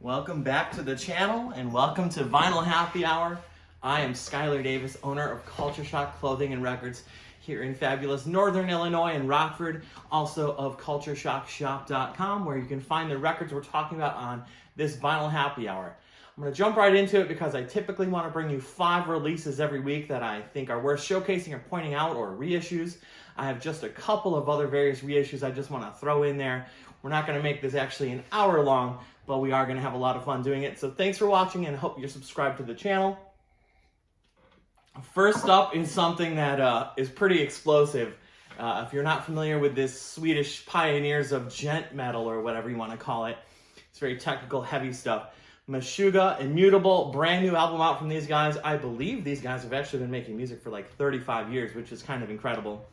Welcome back to the channel and welcome to Vinyl Happy Hour. I am Skylar Davis, owner of Culture Shock Clothing and Records here in fabulous Northern Illinois in Rockford, also of cultureshockshop.com, where you can find the records we're talking about on this Vinyl Happy Hour. I'm going to jump right into it because I typically want to bring you 5 releases every week that I think are worth showcasing or pointing out, or reissues. I have just a couple of other various reissues I just want to throw in there. We're not going to make this actually an hour long, but we are going to have a lot of fun doing it. So thanks for watching and hope you're subscribed to the channel. First up is something that is pretty explosive. If you're not familiar with this Swedish pioneers of gent metal, or whatever you want to call it, it's very technical, heavy stuff. Meshuggah, Immutable, brand new album out from these guys. I believe these guys have actually been making music for like 35 years, which is kind of incredible.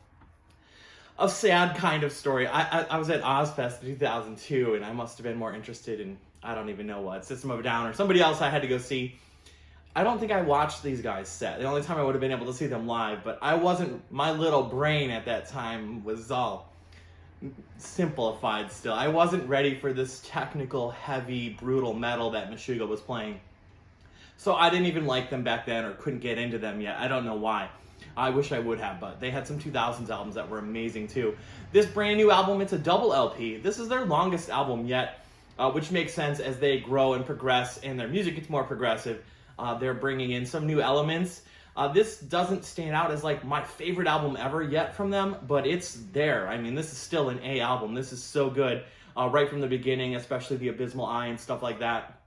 A sad kind of story. I was at Ozfest in 2002, and I must have been more interested in, I don't even know what, System of a Down or somebody else I had to go see. I don't think I watched these guys set. The only time I would have been able to see them live, but I wasn't, my little brain at that time was all simplified still. I wasn't ready for this technical, heavy, brutal metal that Meshuggah was playing. So I didn't even like them back then or couldn't get into them yet. I don't know why. I wish I would have, but they had some 2000s albums that were amazing too. This brand new album, it's a double LP. This is their longest album yet, which makes sense as they grow and progress and their music gets more progressive. They're bringing in some new elements. This doesn't stand out as like my favorite album ever yet from them, but it's there. I mean, this is still an A album. This is so good right from the beginning, especially the Abysmal Eye and stuff like that.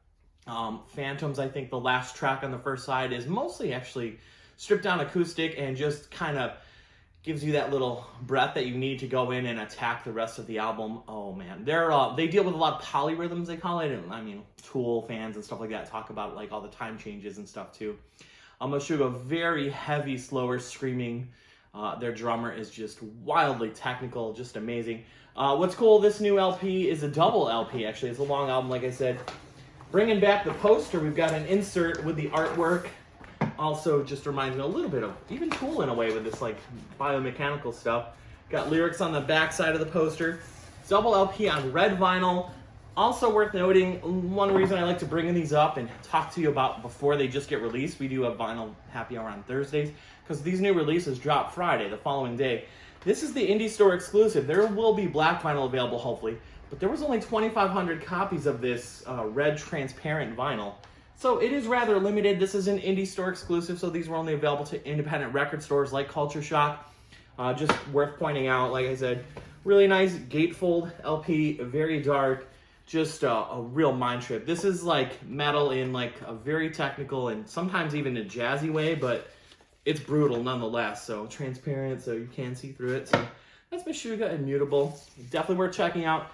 Phantoms, I think the last track on the first side is mostly actually stripped down acoustic and just kind of gives you that little breath that you need to go in and attack the rest of the album. Oh man, they deal with a lot of polyrhythms, they call it. And I mean, Tool fans and stuff like that talk about like all the time changes and stuff too. Meshuggah, very heavy, slower screaming. Their drummer is just wildly technical, just amazing. What's cool, this new LP is a double LP actually. It's a long album, like I said. Bringing back the poster, we've got an insert with the artwork. Also just reminds me a little bit of even Tool in a way with this like biomechanical stuff. Got lyrics on the back side of the poster. Double LP on red vinyl. Also worth noting, one reason I like to bring these up and talk to you about before they just get released, we do a Vinyl Happy Hour on Thursdays, because these new releases drop Friday, the following day. This is the indie store exclusive. There will be black vinyl available hopefully, but there was only 2,500 copies of this red transparent vinyl. So it is rather limited. This is an indie store exclusive, so these were only available to independent record stores like Culture Shock. Just worth pointing out, like I said, really nice gatefold LP, very dark, just a real mind trip. This is like metal in like a very technical and sometimes even a jazzy way, but it's brutal nonetheless. So transparent, so you can see through it. So that's Meshuggah, Immutable. Definitely worth checking out.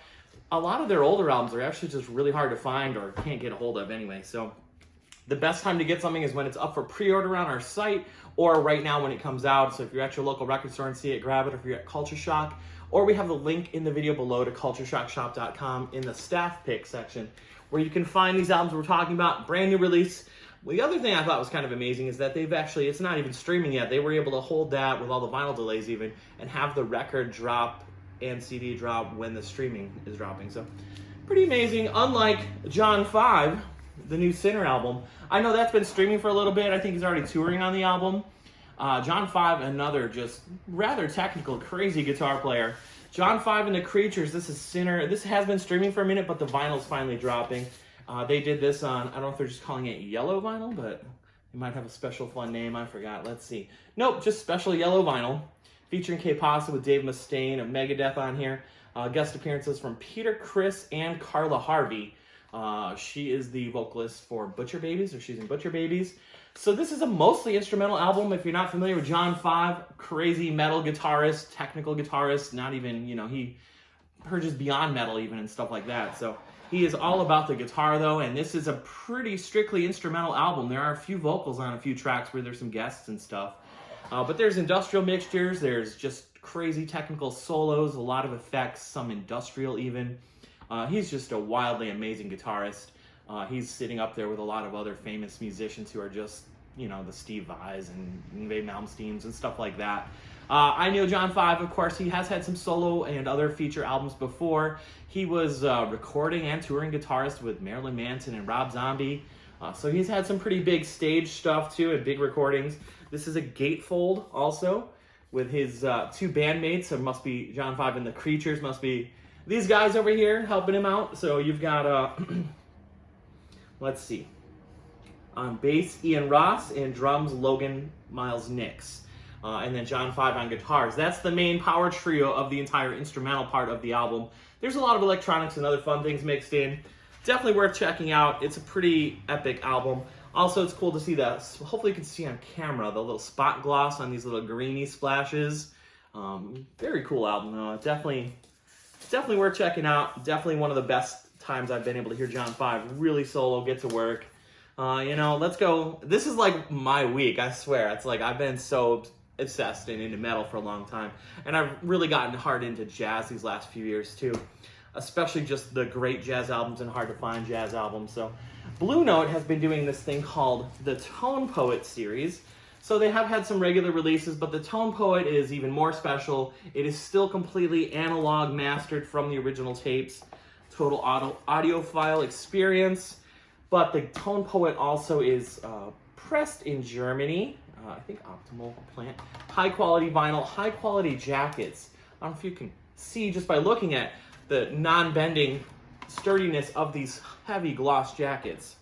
A lot of their older albums are actually just really hard to find or can't get a hold of anyway. So the best time to get something is when it's up for pre-order on our site or right now when it comes out. So if you're at your local record store and see it, grab it. Or if you're at Culture Shock, or we have the link in the video below to cultureshockshop.com in the staff pick section where you can find these albums we're talking about, brand new release. Well, the other thing I thought was kind of amazing is that they've actually, it's not even streaming yet. They were able to hold that with all the vinyl delays even and have the record drop and CD drop when the streaming is dropping. So pretty amazing. Unlike John 5, the new Sinner album. I know that's been streaming for a little bit. I think he's already touring on the album. John 5, another just rather technical, crazy guitar player. John 5 and the Creatures, this is Sinner. This has been streaming for a minute, but the vinyl's finally dropping. They did this on, I don't know if they're just calling it yellow vinyl, but it might have a special fun name, I forgot. Let's see. Nope, just special yellow vinyl. Featuring K-Pasa with Dave Mustaine of Megadeth on here. Guest appearances from Peter Criss and Carla Harvey. She is the vocalist for Butcher Babies, or she's in Butcher Babies. So this is a mostly instrumental album. If you're not familiar with John 5, crazy metal guitarist, technical guitarist, not even, you know, he purges beyond metal even and stuff like that. So he is all about the guitar though, and this is a pretty strictly instrumental album. There are a few vocals on a few tracks where there's some guests and stuff. But there's industrial mixtures, there's just crazy technical solos, a lot of effects, some industrial even. He's just a wildly amazing guitarist. He's sitting up there with a lot of other famous musicians who are just, you know, the Steve Vais and Yngwie Malmsteens and stuff like that. I know John 5, of course, he has had some solo and other feature albums before. He was recording and touring guitarist with Marilyn Manson and Rob Zombie. So he's had some pretty big stage stuff too, and big recordings. This is a gatefold also with his two bandmates. So it must be John 5 and the Creatures, must be these guys over here helping him out. So you've got, let's see, on bass, Ian Ross, and drums, Logan Miles Nix. And then John 5 on guitars. That's the main power trio of the entire instrumental part of the album. There's a lot of electronics and other fun things mixed in. Definitely worth checking out. It's a pretty epic album. Also, it's cool to see that, hopefully you can see on camera, the little spot gloss on these little greeny splashes. Very cool album, though. Definitely worth checking out. Definitely one of the best times I've been able to hear John 5 really solo, get to work. Let's go. This is like my week, I swear. It's like I've been so obsessed and into metal for a long time. And I've really gotten hard into jazz these last few years too. Especially just the great jazz albums and hard to find jazz albums. So Blue Note has been doing this thing called the Tone Poet series. So they have had some regular releases, but the Tone Poet is even more special. It is still completely analog mastered from the original tapes. Total audiophile experience. But the Tone Poet also is pressed in Germany. I think Optimal Plant. High quality vinyl, high quality jackets. I don't know if you can see just by looking at the non-bending sturdiness of these heavy gloss jackets.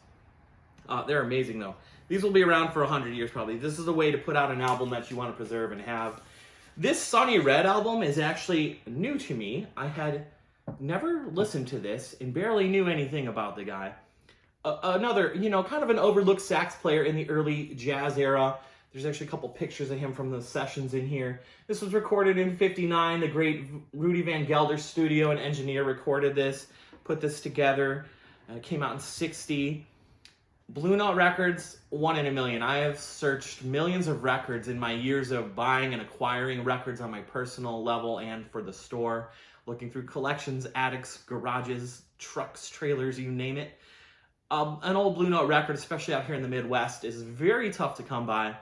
They're amazing though. These will be around for 100 years probably. This is a way to put out an album that you want to preserve and have. This Sonny Red album is actually new to me. I had never listened to this and barely knew anything about the guy. Another, kind of an overlooked sax player in the early jazz era. There's actually a couple pictures of him from the sessions in here. This was recorded in '59. The great Rudy Van Gelder studio and engineer recorded this, put this together. It came out in '60. Blue Note Records, 1 in a million. I have searched millions of records in my years of buying and acquiring records on my personal level and for the store, looking through collections, attics, garages, trucks, trailers, you name it. An old Blue Note record, especially out here in the Midwest, is very tough to come by.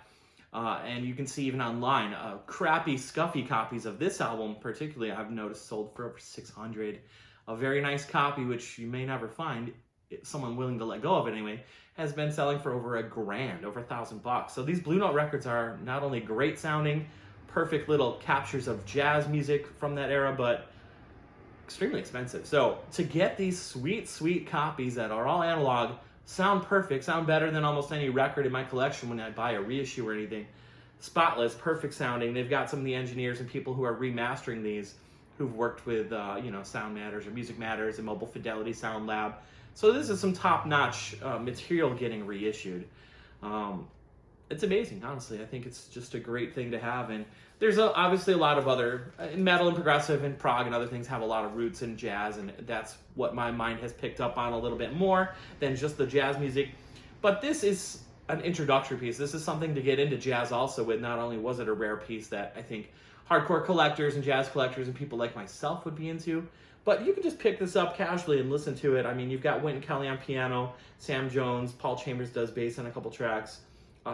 And you can see even online, crappy, scuffy copies of this album, particularly, I've noticed sold for over 600. A very nice copy, which you may never find, someone willing to let go of it anyway, has been selling for over $1,000, over $1,000. So these Blue Note records are not only great sounding, perfect little captures of jazz music from that era, but extremely expensive. So to get these sweet, sweet copies that are all analog, sound perfect, sound better than almost any record in my collection when I buy a reissue or anything. Spotless, perfect sounding. They've got some of the engineers and people who are remastering these who've worked with, Sound Matters or Music Matters and Mobile Fidelity Sound Lab. So this is some top-notch material getting reissued. It's amazing, honestly. I think it's just a great thing to have. And there's obviously a lot of other metal and progressive and prog and other things have a lot of roots in jazz, and that's what my mind has picked up on a little bit more than just the jazz music. But this is an introductory piece. This is something to get into jazz also with. Not only was it a rare piece that I think hardcore collectors and jazz collectors and people like myself would be into, but you can just pick this up casually and listen to it. I mean, you've got Wynton Kelly on piano, Sam Jones, Paul Chambers does bass on a couple tracks.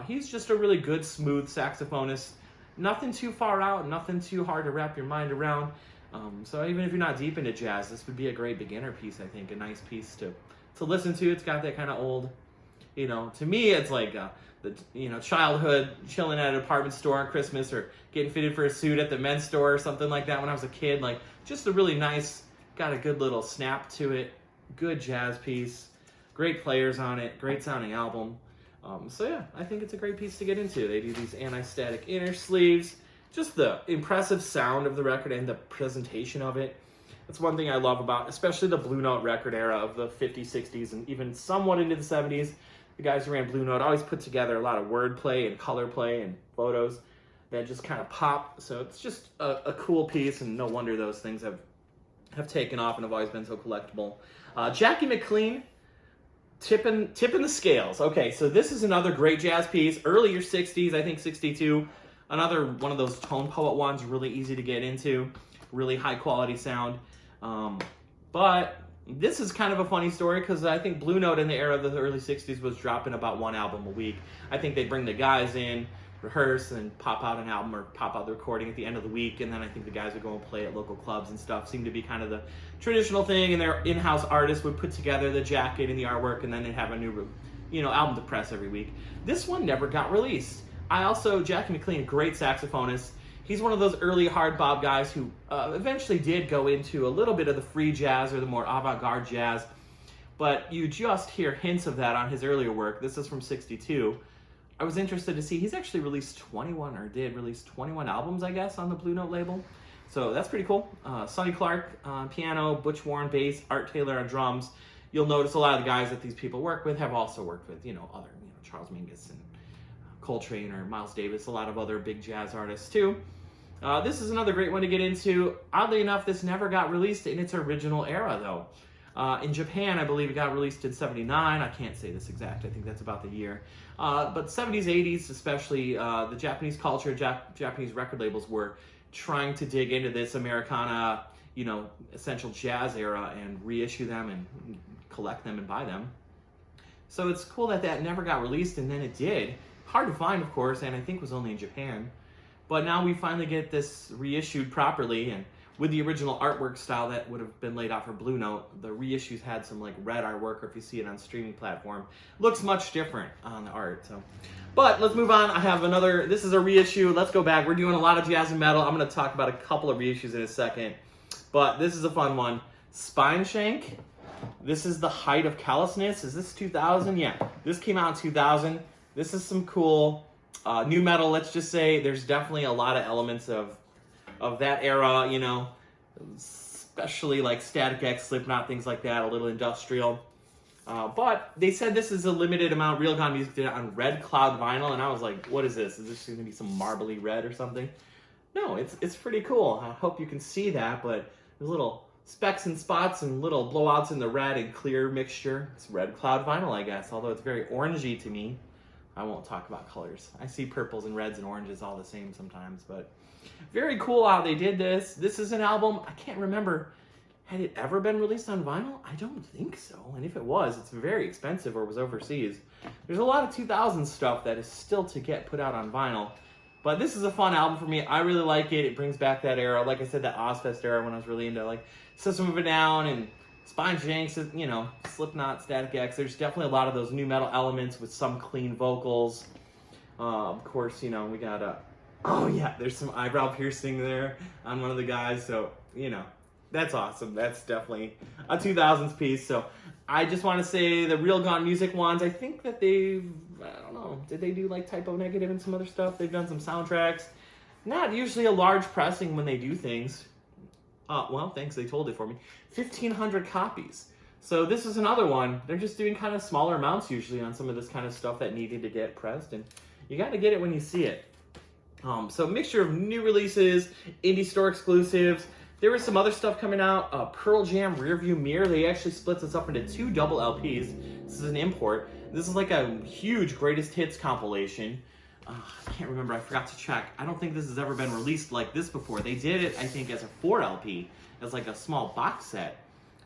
He's just a really good, smooth saxophonist. Nothing too far out, nothing too hard to wrap your mind around. So even if you're not deep into jazz, this would be a great beginner piece, I think. A nice piece to listen to. It's got that kind of old, to me, it's like childhood, chilling at an apartment store on Christmas or getting fitted for a suit at the men's store or something like that when I was a kid. Like, just a really nice, got a good little snap to it. Good jazz piece. Great players on it. Great sounding album. So yeah, I think it's a great piece to get into. They do these anti-static inner sleeves. Just the impressive sound of the record and the presentation of it. That's one thing I love about, especially the Blue Note record era of the 50s, 60s, and even somewhat into the 70s. The guys who ran Blue Note always put together a lot of wordplay and color play and photos that just kind of pop. So it's just a cool piece, and no wonder those things have taken off and have always been so collectible. Jackie McLean, Tippin the Scales. Okay, so this is another great jazz piece. Earlier 60s, I think 62. Another one of those Tone Poet ones, really easy to get into. Really high quality sound. But this is kind of a funny story because I think Blue Note in the era of the early 60s was dropping about one album a week. I think they'd bring the guys in, rehearse and pop out an album or pop out the recording at the end of the week, and then I think the guys would go and play at local clubs and stuff. Seemed to be kind of the traditional thing, and their in-house artists would put together the jacket and the artwork, and then they'd have a new, album to press every week. This one never got released. Jackie McLean, great saxophonist. He's one of those early hard bop guys who eventually did go into a little bit of the free jazz or the more avant-garde jazz, but you just hear hints of that on his earlier work. This is from '62. I was interested to see he's actually released 21 albums, I guess, on the Blue Note label. So that's pretty cool. Sonny Clark on piano, Butch Warren bass, Art Taylor on drums. You'll notice a lot of the guys that these people work with have also worked with, other, Charles Mingus and Coltrane or Miles Davis, a lot of other big jazz artists too. This is another great one to get into. Oddly enough, this never got released in its original era, though. In Japan, I believe it got released in '79. I can't say this exact. I think that's about the year. But '70s, '80s, especially, the Japanese culture, Japanese record labels were trying to dig into this Americana, essential jazz era and reissue them and collect them and buy them. So it's cool that never got released, and then it did. Hard to find, of course, and I think was only in Japan. But now we finally get this reissued properly, and with the original artwork style that would have been laid out for Blue Note, the reissues had some red artwork, or if you see it on streaming platform, looks much different on the art. So, but let's move on. I have another, this is a reissue. Let's go back. We're doing a lot of jazz and metal. I'm going to talk about a couple of reissues in a second, but this is a fun one. Spineshank. This is the height of Callousness. Is this 2000? Yeah, this came out in 2000. This is some cool new metal, let's just say. There's definitely a lot of elements of that era, especially like Static X, Slipknot, things like that, a little industrial. But they said this is a limited amount. Real Gone Music did it on red cloud vinyl, and I was like, what is this? Is this going to be some marbly red or something? No, it's pretty cool. I hope you can see that, but there's little specks and spots and little blowouts in the red and clear mixture. It's red cloud vinyl, I guess, although it's very orangey to me. I won't talk about colors. I see purples and reds and oranges all the same sometimes, but very cool how they did this. This is an album, I can't remember, had it ever been released on vinyl? I don't think so, and if it was, it's very expensive or was overseas. There's a lot of 2000s stuff that is still to get put out on vinyl, but this is a fun album for me. I really like it. It brings back that era, like I said, that Ozfest era when I was really into like System of a Down and Spineshank, Slipknot, Static X. There's definitely a lot of those new metal elements with some clean vocals. Of course, we got there's some eyebrow piercing there on one of the guys. So, that's awesome. That's definitely a 2000s piece. So I just want to say the Real Gone Music ones, I think that I don't know, did they do like Typo Negative and some other stuff? They've done some soundtracks. Not usually a large pressing when they do things. Well, thanks, they told it for me. 1,500 copies. So this is another one. They're just doing kind of smaller amounts usually on some of this kind of stuff that needed to get pressed, and you got to get it when you see it. So mixture of new releases, indie store exclusives. There was some other stuff coming out. Pearl Jam Rearview Mirror. They actually split this up into 2 double LPs. This is an import. This is like a huge greatest hits compilation. I can't remember, I forgot to check. I don't think this has ever been released like this before. They did it, I think, as a 4 LP, as like a small box set.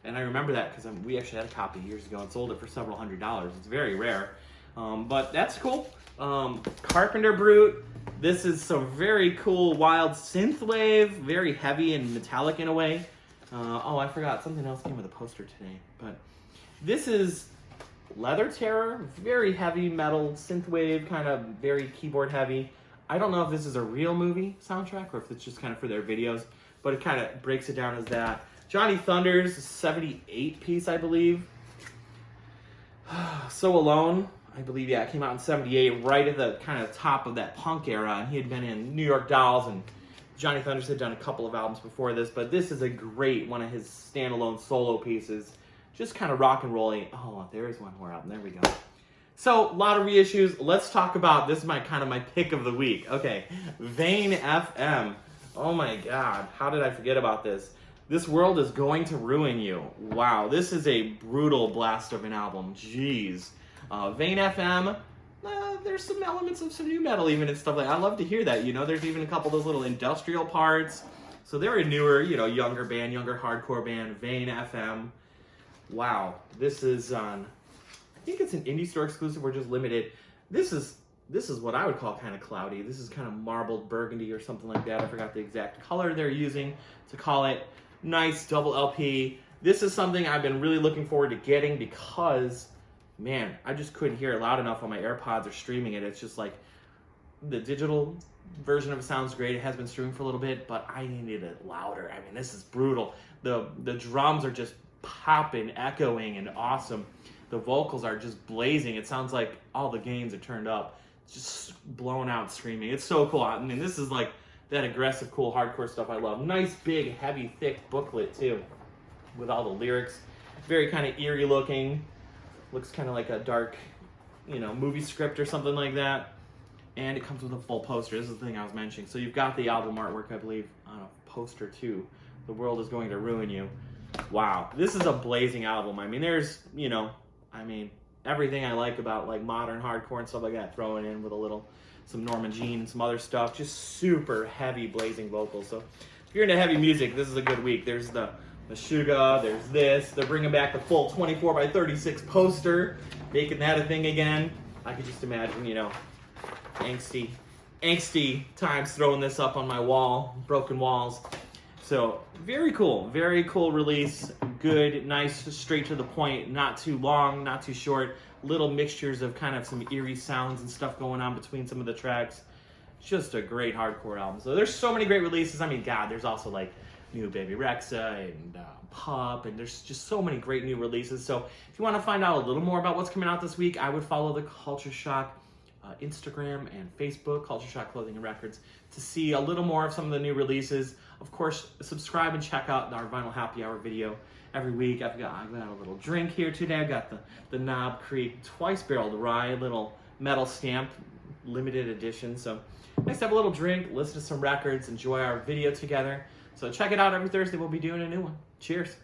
And I remember that because we actually had a copy years ago and sold it for several $100s. It's very rare. But that's cool. Carpenter Brute. This is some very cool, wild synthwave, very heavy and metallic in a way. I forgot, something else came with a poster today. But this is Leather Terror, very heavy metal, synthwave, kind of very keyboard heavy. I don't know if this is a real movie soundtrack or if it's just kind of for their videos, but it kind of breaks it down as that. Johnny Thunders, 78 piece, I believe. So Alone, I believe, it came out in 78, right at the kind of top of that punk era, and he had been in New York Dolls, and Johnny Thunders had done a couple of albums before this, but this is a great one of his standalone solo pieces. Just kind of rock and rolling. Oh, there is one more album. There we go. So, a lot of reissues. Let's talk about, this is my pick of the week. Okay, Vane FM. Oh my God, how did I forget about this? This World is Going to Ruin You. Wow, this is a brutal blast of an album. Jeez. Vane FM, there's some elements of some new metal even and stuff like that. I love to hear that, There's even a couple of those little industrial parts. So they're a newer, younger hardcore band, Vane FM. Wow, this is on, I think it's an indie store exclusive or just limited. This is this is what I would call kind of cloudy. This is kind of marbled burgundy or something like that. I forgot the exact color they're using to call it. Nice double LP. This is something I've been really looking forward to getting because, man, I just couldn't hear it loud enough on my AirPods or streaming it. It's just like the digital version of it sounds great. It has been streaming for a little bit, but I needed it louder. I mean, this is brutal. The drums are just popping, echoing, and awesome. The vocals are just blazing. It sounds like all the gains are turned up. It's just blown out screaming. It's so cool. I mean, this is like that aggressive, cool, hardcore stuff I love. Nice, big, heavy, thick booklet, too, with all the lyrics. Very kind of eerie looking. Looks kind of like a dark, movie script or something like that. And it comes with a full poster. This is the thing I was mentioning. So you've got the album artwork, I believe, on a poster, too. The World Is Going to Ruin You. Wow. This is a blazing album. I mean, there's, everything I like about like modern hardcore and stuff like that, throwing in with some Norma Jean, some other stuff, just super heavy blazing vocals. So if you're into heavy music, this is a good week. There's the Meshuggah, there's this. They're bringing back the full 24x36 poster, making that a thing again. I could just imagine, angsty times throwing this up on my wall, broken walls. So very cool release. Good, nice, straight to the point, not too long, not too short. Little mixtures of kind of some eerie sounds and stuff going on between some of the tracks. Just a great hardcore album. So there's so many great releases. I mean, God, there's also like new Baby Rexha and Pup, and there's just so many great new releases. So if you want to find out a little more about what's coming out this week, I would follow the Culture Shock Instagram and Facebook, Culture Shock Clothing and Records, to see a little more of some of the new releases. Of course, subscribe and check out our Vinyl Happy Hour video every week. I've got a little drink here today. I've got the Knob Creek Twice Barreled Rye, little metal stamp, limited edition. So nice to have a little drink, listen to some records, enjoy our video together. So check it out every Thursday. We'll be doing a new one. Cheers.